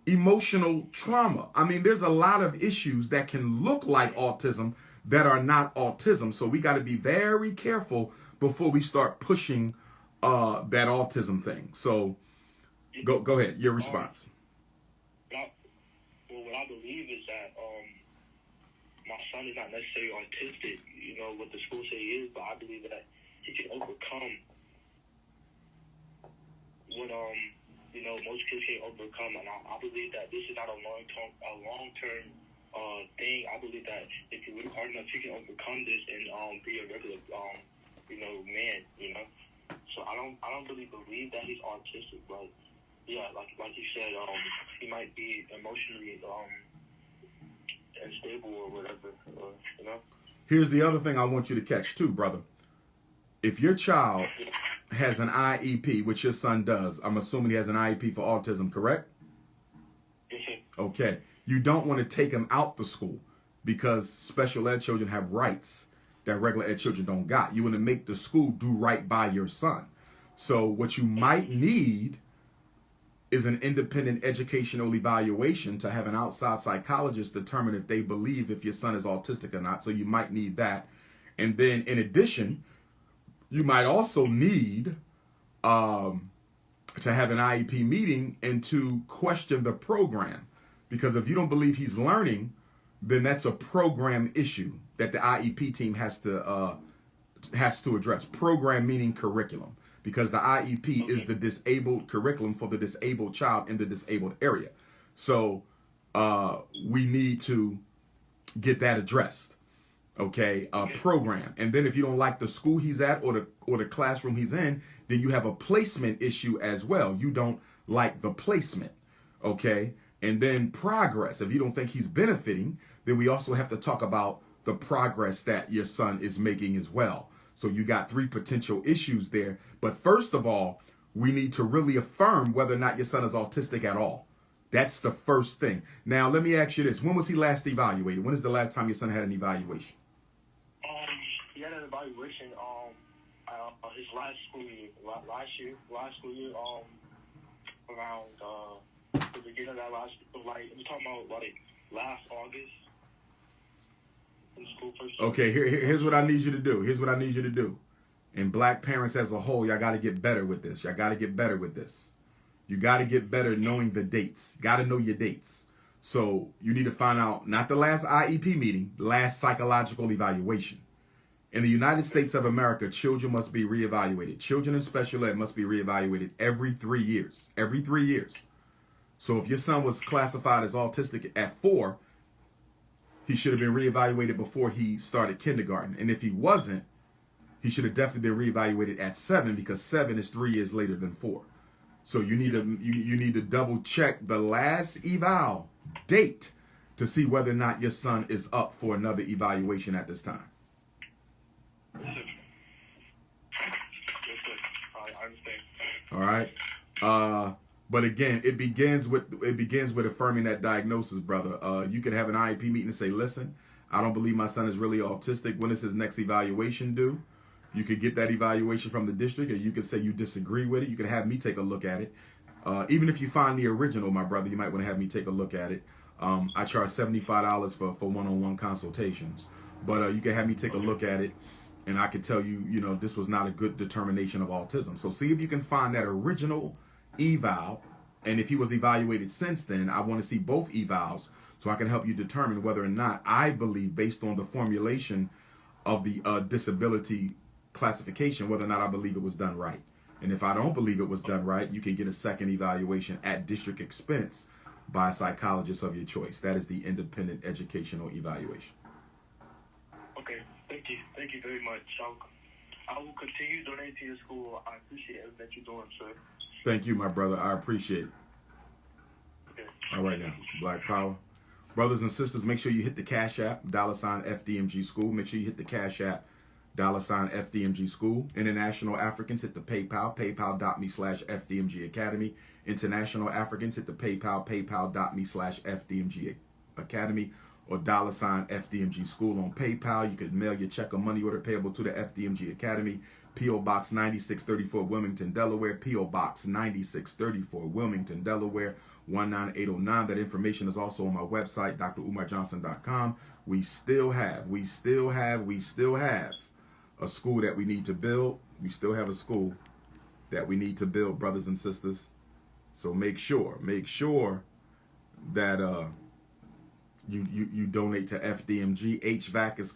emotional trauma. I mean, there's a lot of issues that can look like autism that are not autism. So we got to be very careful before we start pushing that autism thing. So go ahead, your response. What I believe is that my son is not necessarily autistic, what the school say he is, but I believe that he can overcome what most kids can't overcome, and I believe that this is not a long-term thing. I believe that if you work hard enough, you can overcome this and be a regular man. So I don't really believe that he's autistic, but yeah, like you said, he might be emotionally unstable or whatever, Here's the other thing I want you to catch too, brother. If your child has an IEP, which your son does, I'm assuming he has an IEP for autism, correct? Yes, sir. Okay. You don't want to take him out the school because special ed children have rights that regular ed children don't got. You want to make the school do right by your son. So what you might need is an independent educational evaluation to have an outside psychologist determine if they believe if your son is autistic or not. So you might need that. And then in addition, you might also need to have an IEP meeting and to question the program. Because if you don't believe he's learning, then that's a program issue that the IEP team has to address. Program meaning curriculum. Because the IEP is the disabled curriculum for the disabled child in the disabled area. So we need to get that addressed. Okay, program. And then if you don't like the school he's at or the classroom he's in, then you have a placement issue as well. You don't like the placement. Okay, and then progress. If you don't think he's benefiting, then we also have to talk about the progress that your son is making as well. So you got 3 potential issues there. But first of all, we need to really affirm whether or not your son is autistic at all. That's the first thing. Now, let me ask you this. When was he last evaluated? When is the last time your son had an evaluation? He had an evaluation his last school year. Last school year, around the beginning of that last, like, I'm talking about like last August. Okay, here's what I need you to do. Here's what I need you to do. And black parents as a whole, y'all got to get better with this. Y'all got to get better with this. You got to get better knowing the dates. Got to know your dates. So you need to find out, not the last IEP meeting, last psychological evaluation. In the United States of America, children must be reevaluated. Children in special ed must be reevaluated every 3 years. Every 3 years. So if your son was classified as autistic at 4, he should have been reevaluated before he started kindergarten. And if he wasn't, he should have definitely been reevaluated at 7 because 7 is 3 years later than 4. So you need to you need to double check the last eval date to see whether or not your son is up for another evaluation at this time. Yes, sir. Yes, sir. I understand. All right. But again, it begins with affirming that diagnosis, brother. You could have an IEP meeting and say, listen, I don't believe my son is really autistic. When is his next evaluation due? You could get that evaluation from the district, and you could say you disagree with it. You could have me take a look at it. Even if you find the original, my brother, you might want to have me take a look at it. I charge $75 for one-on-one consultations. But you can have me take a look at it, and I could tell you, this was not a good determination of autism. So see if you can find that original eval, and if he was evaluated since then, I want to see both evals so I can help you determine whether or not I believe, based on the formulation of the disability classification, whether or not I believe it was done right. And if I don't believe it was done right, you can get a second evaluation at district expense by a psychologist of your choice. That is the independent educational evaluation. Okay, thank you very much. I will continue donating to your school. I appreciate everything that you're doing, sir. Thank you, my brother. I appreciate it. Okay. All right now, Black Power. Brothers and sisters, make sure you hit the Cash App, $FDMG School. Make sure you hit the Cash App, $FDMG School. International Africans, hit the PayPal, paypal.me/FDMG Academy. International Africans, hit the PayPal, paypal.me/FDMG Academy, or $FDMG School on PayPal. You can mail your check or money order payable to the FDMG Academy. P.O. Box 9634, Wilmington, Delaware. P.O. Box 9634, Wilmington, Delaware, 19809. That information is also on my website, DrUmarJohnson.com. We still have a school that we need to build. We still have a school that we need to build, brothers and sisters. So make sure that you donate to FDMG. HVAC is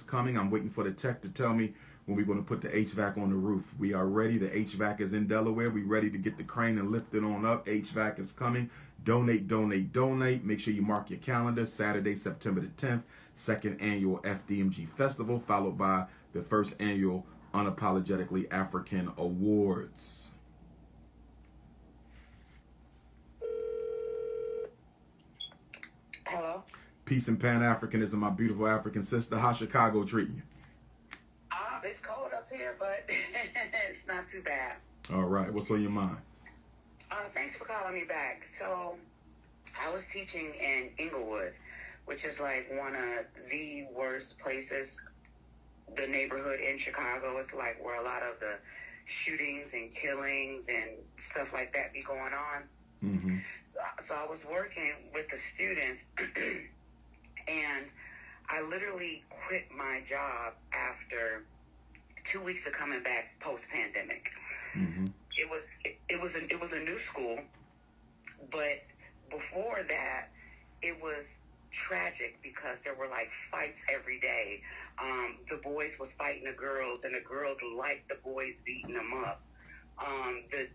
coming. I'm waiting for the tech to tell me when we're going to put the HVAC on the roof. We are ready. The HVAC is in Delaware. We're ready to get the crane and lift it on up. HVAC is coming. Donate. Make sure you mark your calendar. Saturday, September the 10th, second annual FDMG Festival, followed by the first annual Unapologetically African Awards. Hello? Peace and Pan-Africanism, my beautiful African sister. How's Chicago treating you? It's cold up here, but it's not too bad. All right. What's on your mind? Thanks for calling me back. So, I was teaching in Inglewood, which is like one of the worst places. The neighborhood in Chicago is like where a lot of the shootings and killings and stuff like that be going on. Mm-hmm. So I was working with the students, and I literally quit my job after 2 weeks of coming back post-pandemic. Mm-hmm. It was a new school, but before that, it was tragic because there were like fights every day. The boys was fighting the girls, and the girls liked the boys beating them up. The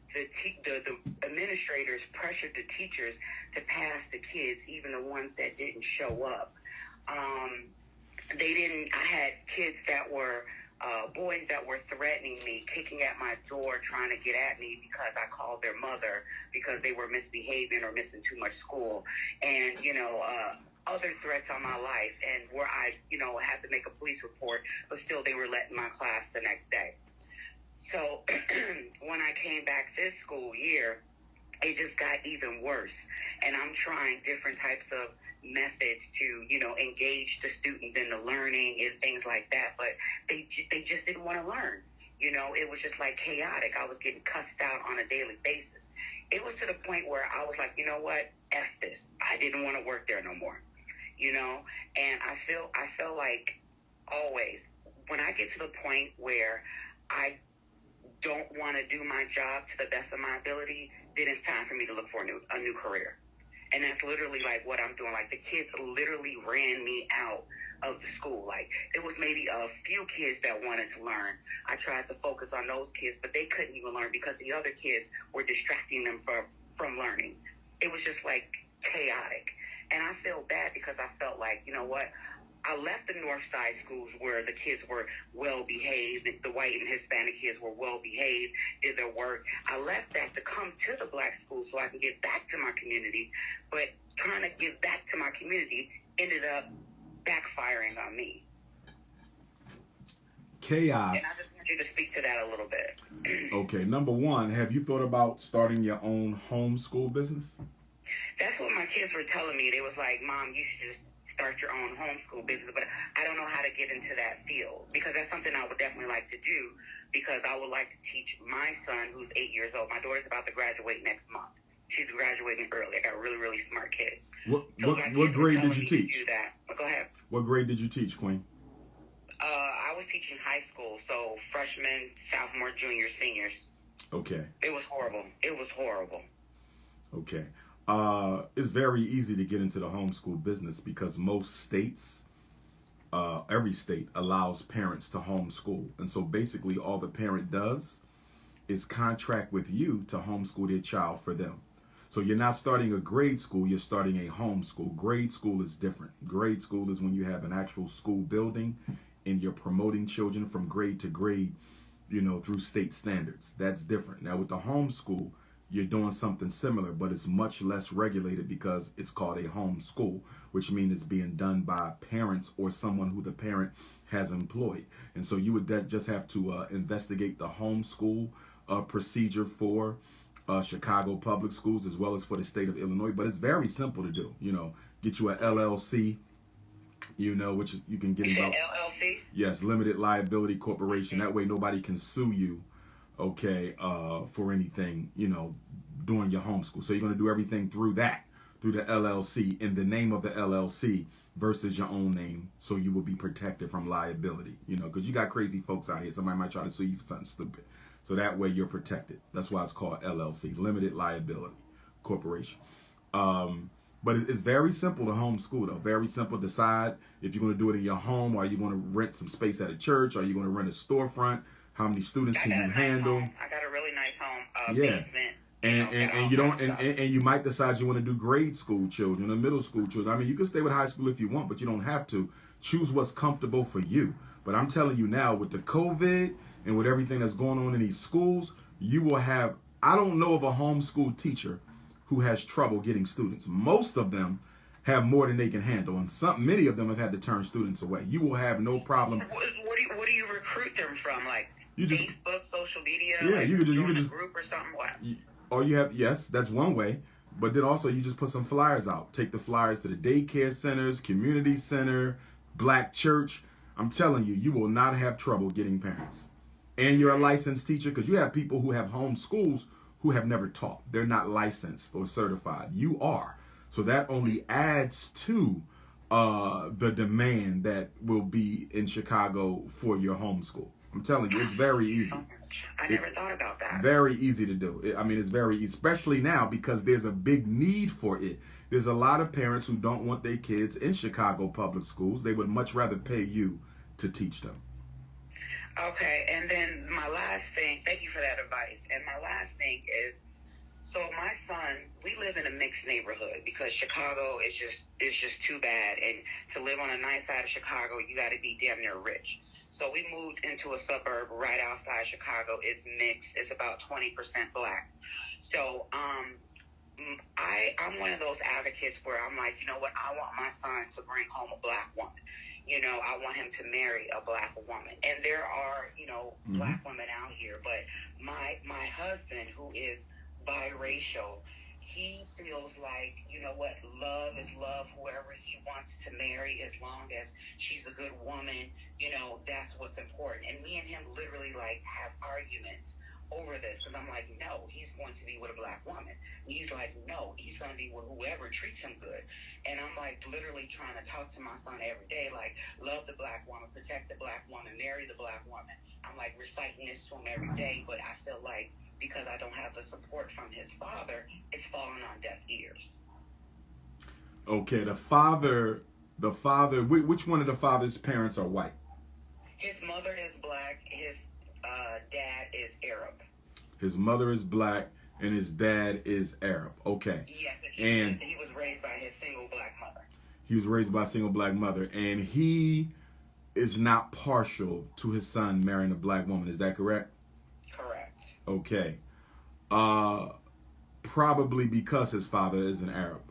administrators pressured the teachers to pass the kids, even the ones that didn't show up. I had kids that were boys that were threatening me, kicking at my door, trying to get at me because I called their mother because they were misbehaving or missing too much school, and other threats on my life, and where I had to make a police report, but still they were letting my class the next day. So when I came back this school year, it just got even worse. And I'm trying different types of methods to, engage the students in the learning and things like that. But they just didn't want to learn. It was just like chaotic. I was getting cussed out on a daily basis. It was to the point where I was like, you know what? F this. I didn't want to work there no more. And I feel like always when I get to the point where I don't want to do my job to the best of my ability, then it's time for me to look for a new career. And that's literally like what I'm doing. Like the kids literally ran me out of the school. Like there was maybe a few kids that wanted to learn. I tried to focus on those kids, but they couldn't even learn because the other kids were distracting them from learning. It was just like chaotic. And I feel bad because I felt like, you know what? I left the North Side schools where the kids were well-behaved, the white and Hispanic kids were well-behaved, did their work. I left that to come to the black schools so I can get back to my community. But trying to give back to my community ended up backfiring on me. Chaos. And I just want you to speak to that a little bit. Okay, number one, have you thought about starting your own homeschool business? That's what my kids were telling me. They was like, Mom, you should just start your own homeschool business, but I don't know how to get into that field because that's something I would definitely like to do because I would like to teach my son who's 8 years old. My daughter's about to graduate next month. She's graduating early. I got really, really smart kids. What grade did you teach? Do that. But go ahead. What grade did you teach, Queen? I was teaching high school, so freshmen, sophomore, junior, seniors. Okay. It was horrible. Okay. It's very easy to get into the homeschool business because most states, every state allows parents to homeschool. And so basically all the parent does is contract with you to homeschool their child for them. So you're not starting a grade school, you're starting a homeschool. Grade school is different. Grade school is when you have an actual school building and you're promoting children from grade to grade, through state standards. That's different. Now with the homeschool, you're doing something similar, but it's much less regulated because it's called a home school, which means it's being done by parents or someone who the parent has employed. And so you would just have to investigate the homeschool procedure for Chicago public schools as well as for the state of Illinois. But it's very simple to do. Get you an LLC, which you can get about. LLC? Yes, limited liability corporation. That way nobody can sue you. Okay, for anything, doing your homeschool. So you're going to do everything through the LLC, in the name of the LLC versus your own name. So you will be protected from liability, because you got crazy folks out here. Somebody might try to sue you for something stupid. So that way you're protected. That's why it's called LLC, limited liability corporation. But it's very simple to homeschool, though. Very simple. Decide if you're going to do it in your home, or you're going to rent some space at a church, or you're going to rent a storefront. How many students can you handle? I got a really nice home, yeah. basement. And you don't and you might decide you want to do grade school children or middle school children. I mean, you can stay with high school if you want, but you don't have to. Choose what's comfortable for you. But I'm telling you now, with the COVID and with everything that's going on in these schools, you will have, I don't know of a homeschool teacher who has trouble getting students. Most of them have more than they can handle, and many of them have had to turn students away. You will have no problem. What do you recruit them from? Like you just, Facebook, social media? Yeah, like you could just a group or something. What? Or you have, yes, that's one way. But then also you just put some flyers out. Take the flyers to the daycare centers, community center, black church. I'm telling you, you will not have trouble getting parents. And you're a licensed teacher, because you have people who have home schools who have never taught. They're not licensed or certified. You are. So that only adds to the demand that will be in Chicago for your homeschool. I'm telling you, it's very easy. I never thought about that. Very easy to do. I mean, it's very easy, especially now because there's a big need for it. There's a lot of parents who don't want their kids in Chicago public schools. They would much rather pay you to teach them. Okay, and then my last thing, thank you for that advice. And my last thing is, so my son, we live in a mixed neighborhood because Chicago is just too bad. And to live on a nice side of Chicago, you got to be damn near rich. So we moved into a suburb right outside Chicago. It's mixed. It's about 20% black. So I'm one of those advocates where I'm like, you know what? I want my son to bring home a black woman. You know, I want him to marry a black woman. And there are, you know, black women out here. But my husband, who is biracial, he feels like, you know what, love is love, whoever he wants to marry, as long as she's a good woman, you know, that's what's important. And me and him literally like have arguments over this, because I'm like, no, he's going to be with a black woman. And he's like, no, he's going to be with whoever treats him good. And I'm like literally trying to talk to my son every day, like, love the black woman, protect the black woman, marry the black woman. I'm like reciting this to him every day, but I feel like because I don't have the support from his father, it's falling on deaf ears. Okay, the father, which one of the father's parents are white? His mother is black, his dad is Arab. His mother is black and his dad is Arab. Okay. Yes, and he was raised by his single black mother. He was raised by a single black mother, and he is not partial to his son marrying a black woman. Is that correct? Correct. Okay. Probably because his father is an Arab.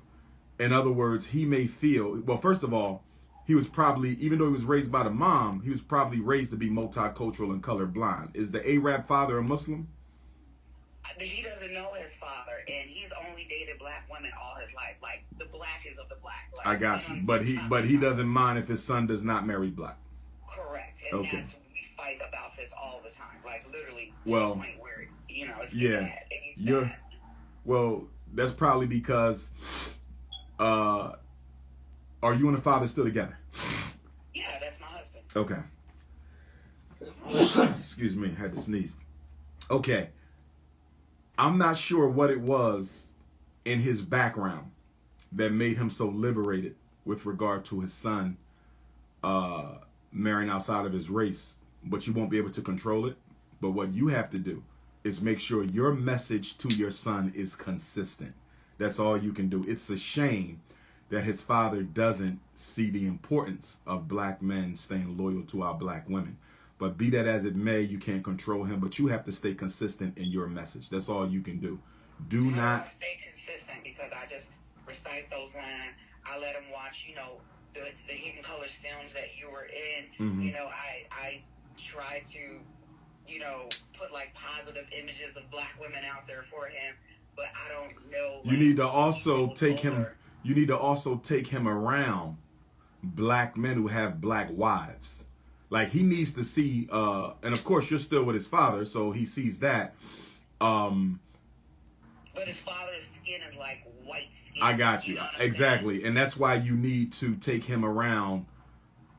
In other words, he may feel, well, first of all, he was probably, even though he was raised by the mom, he was probably raised to be multicultural and colorblind. Is the Arab father a Muslim? He doesn't know his father, and he's only dated black women all his life. Like, the black is of the black. Like, I got you. But he doesn't mind if his son does not marry black. Correct. And okay. We fight about this all the time. Like, literally, well, to the point where, you know, it's yeah, bad. And he's bad. Well, that's probably because, are you and the father still together? Yeah, that's my husband. Okay. Excuse me, I had to sneeze. Okay. I'm not sure what it was in his background that made him so liberated with regard to his son marrying outside of his race, but you won't be able to control it. But what you have to do is make sure your message to your son is consistent. That's all you can do. It's a shame that his father doesn't see the importance of black men staying loyal to our black women. But be that as it may, you can't control him, but you have to stay consistent in your message. That's all you can do. Do not stay consistent, because I just recite those lines. I let him watch, you know, the Hidden Colors films that you were in. Mm-hmm. You know, I try to, you know, put like positive images of black women out there for him, but I don't know. You need to also take him. You need to also take him around black men who have black wives. Like, he needs to see, and of course you're still with his father, so he sees that. But his father's skin is like white skin. I got you. Exactly. And that's why you need to take him around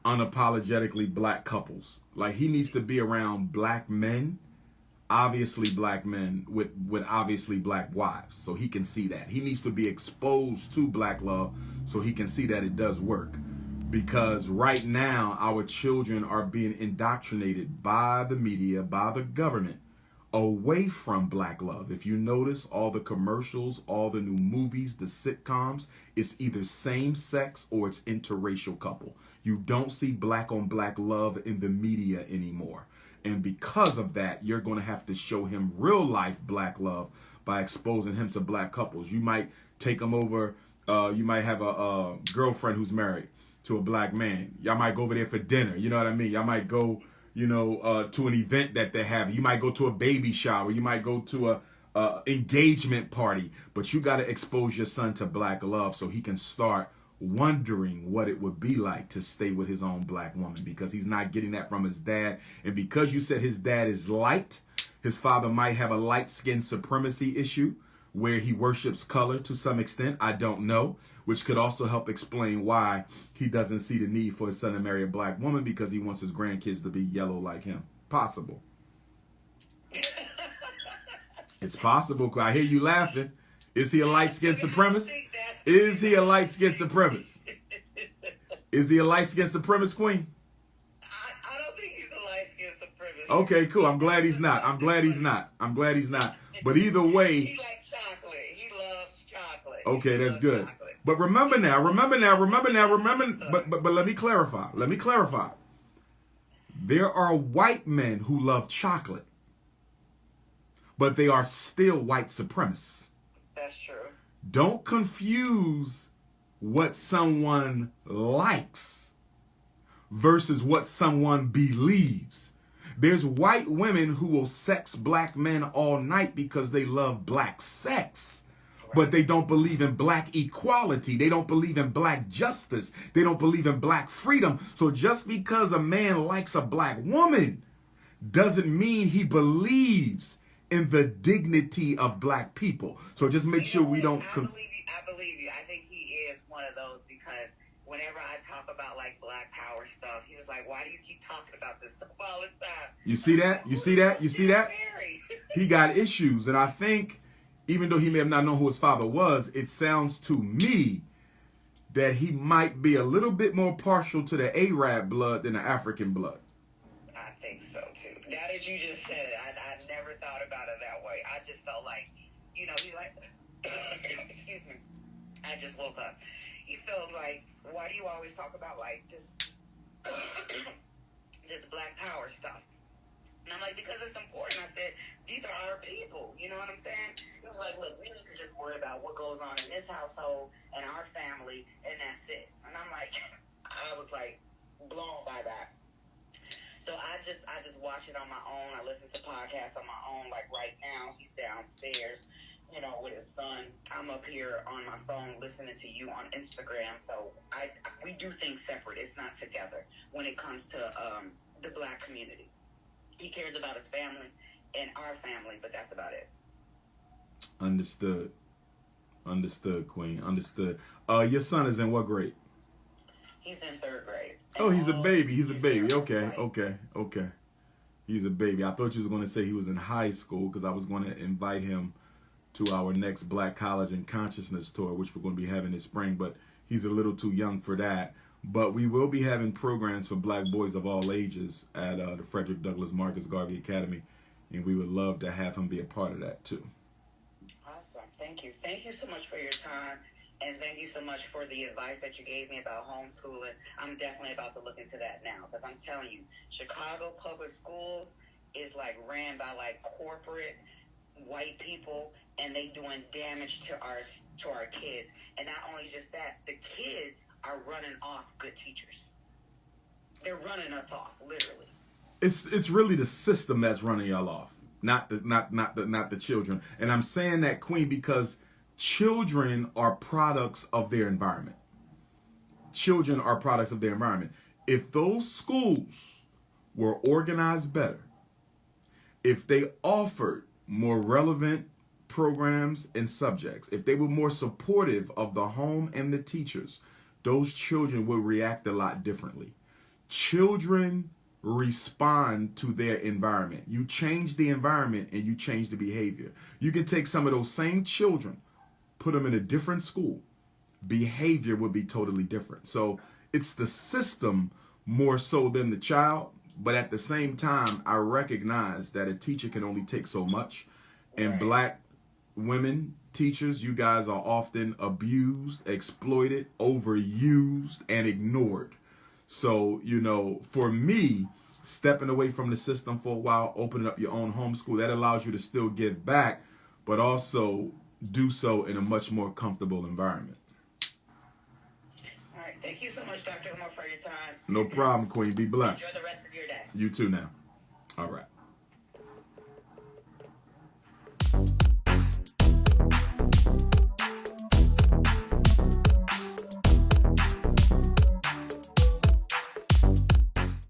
unapologetically black couples. Like, he needs to be around black men, obviously black men with obviously black wives, so he can see that. He needs to be exposed to black love so he can see that it does work. Because right now, our children are being indoctrinated by the media, by the government, away from black love. If you notice, all the commercials, all the new movies, the sitcoms, it's either same sex or it's interracial couple. You don't see black on black love in the media anymore. And because of that, you're going to have to show him real life black love by exposing him to black couples. You might take him over. You might have a girlfriend who's married to a black man. Y'all might go over there for dinner. You know what I mean? Y'all might go, you know, to an event that they have. You might go to a baby shower. You might go to engagement party, but you got to expose your son to black love so he can start wondering what it would be like to stay with his own black woman, because he's not getting that from his dad. And because you said his dad is light, his father might have a light skin supremacy issue where he worships color to some extent. I don't know, which could also help explain why he doesn't see the need for his son to marry a black woman, because he wants his grandkids to be yellow like him. Possible. It's possible. I hear you laughing. Is he a light-skinned supremacist? Is he a light-skinned supremacist? Is he a light-skinned supremacist, Queen? I don't think he's a light-skinned supremacist. Okay, cool. I'm glad he's not. I'm glad he's not. I'm glad he's not. But either way... He likes chocolate. He loves chocolate. Okay, that's good. Chocolate. But remember now, but let me clarify. There are white men who love chocolate, but they are still white supremacists. That's true. Don't confuse what someone likes versus what someone believes. There's white women who will sex black men all night because they love black sex, but they don't believe in black equality. They don't believe in black justice. They don't believe in black freedom. So just because a man likes a black woman doesn't mean he believes in the dignity of black people. So just make sure we don't... I believe you. I think he is one of those, because whenever I talk about like black power stuff, he was like, why do you keep talking about this stuff all the time? You see that? You see that? You see that? He got issues. And I think, even though he may have not known who his father was, it sounds to me that he might be a little bit more partial to the Arab blood than the African blood. I think so too. Now that you just said it, I never thought about it that way. I just felt like, you know, he's like, excuse me, I just woke up. He felt like, why do you always talk about like this black power stuff? And I'm like, because it's important. I said, these are our people. You know what I'm saying? He was like, look, we need to just worry about what goes on in this household and our family, and that's it. And I'm like, I was like blown by that. So I just watch it on my own. I listen to podcasts on my own. Like right now, he's downstairs, you know, with his son. I'm up here on my phone listening to you on Instagram. So we do things separate. It's not together when it comes to the black community. He cares about his family and our family, but that's about it. Understood. Understood, Queen. Understood. Your son is in what grade? He's in 3rd grade. Oh, he's a baby. He's a baby. Okay. He's a baby. I thought you was going to say he was in high school, because I was going to invite him to our next Black College and Consciousness tour, which we're going to be having this spring, but he's a little too young for that. But we will be having programs for black boys of all ages at the Frederick Douglass Marcus Garvey Academy, and we would love to have him be a part of that too. Awesome. Thank you. Thank you so much for your time. And thank you so much for the advice that you gave me about homeschooling. I'm definitely about to look into that now, because I'm telling you, Chicago public schools is like ran by like corporate white people, and they doing damage to our kids. And not only just that, the kids are running off good teachers. They're running us off, literally. It's really the system that's running y'all off, not the children. And I'm saying that, Queen, because children are products of their environment. Children are products of their environment. If those schools were organized better, if they offered more relevant programs and subjects, if they were more supportive of the home and the teachers, those children would react a lot differently. Children respond to their environment. You change the environment and you change the behavior. You can take some of those same children, put them in a different school, behavior would be totally different. So it's the system more so than the child. But at the same time, I recognize that a teacher can only take so much. And black women teachers, you guys are often abused, exploited, overused, and ignored. So, you know, for me, stepping away from the system for a while, opening up your own homeschool, that allows you to still give back, but also do so in a much more comfortable environment. All right. Thank you so much, Dr. Umar, for your time. No problem, Queen. Be blessed. Enjoy the rest of your day. You too now. All right.